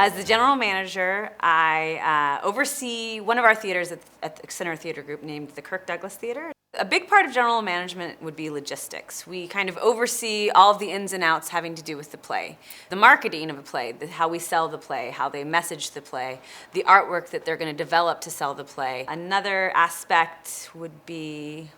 As the general manager, I oversee one of our theaters at the Center Theater Group named the Kirk Theater. A big part of general management would be logistics. We kind of oversee all of the ins and outs having to do with the play. The marketing of a play, how we sell the play, how they message the play, the artwork that they're going to develop to sell the play. Another aspect would be,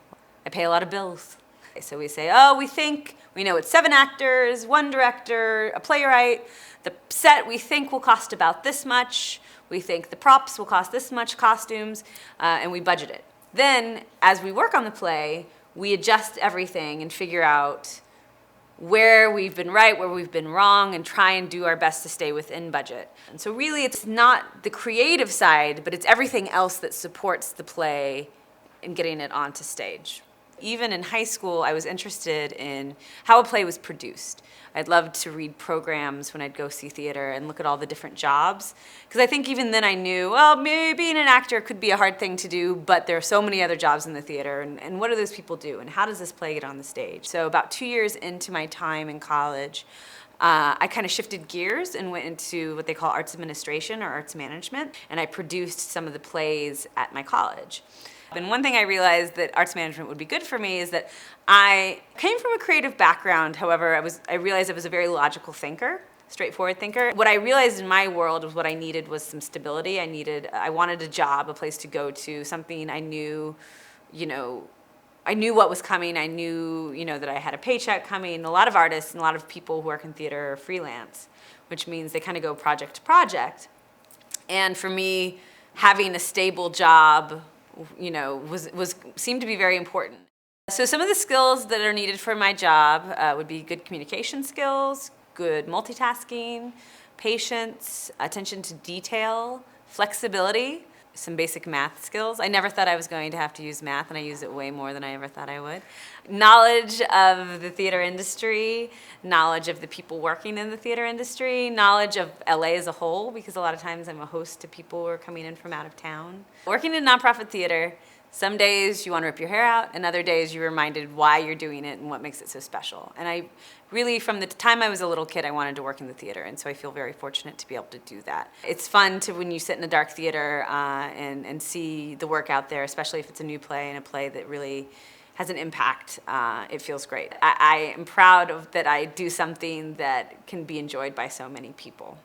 I pay a lot of bills. So we say, oh, we know it's 7 actors, 1 director, a playwright. The set we think will cost about this much. We think the props will cost this much, costumes, and we budget it. Then, as we work on the play, we adjust everything and figure out where we've been right, where we've been wrong, and try and do our best to stay within budget. And so really, it's not the creative side, but it's everything else that supports the play in getting it onto stage. Even in high school, I was interested in how a play was produced. I'd loved to read programs when I'd go see theater and look at all the different jobs. Because I think even then I knew, well, maybe being an actor could be a hard thing to do, but there are so many other jobs in the theater, and what do those people do, and how does this play get on the stage? So about 2 years into my time in college, I kind of shifted gears and went into what they call arts administration or arts management, and I produced some of the plays at my college. And one thing I realized that arts management would be good for me is that I came from a creative background. However, I realized I was a very logical thinker, straightforward thinker. What I realized in my world was what I needed was some stability. I wanted a job, a place to go to, something I knew, I knew what was coming. I knew, that I had a paycheck coming. A lot of artists and a lot of people who work in theater are freelance, which means they kind of go project to project. And for me, having a stable job seemed to be very important. So some of the skills that are needed for my job would be good communication skills, good multitasking, patience, attention to detail, flexibility, some basic math skills. I never thought I was going to have to use math, and I use it way more than I ever thought I would. Knowledge of the theater industry, knowledge of the people working in the theater industry, knowledge of LA as a whole, because a lot of times I'm a host to people who are coming in from out of town. Working in nonprofit theater, some days you want to rip your hair out, and other days you're reminded why you're doing it and what makes it so special. And I really, from the time I was a little kid, I wanted to work in the theater, and so I feel very fortunate to be able to do that. It's fun when you sit in a dark theater and see the work out there, especially if it's a new play and a play that really has an impact. It feels great. I am proud that I do something that can be enjoyed by so many people.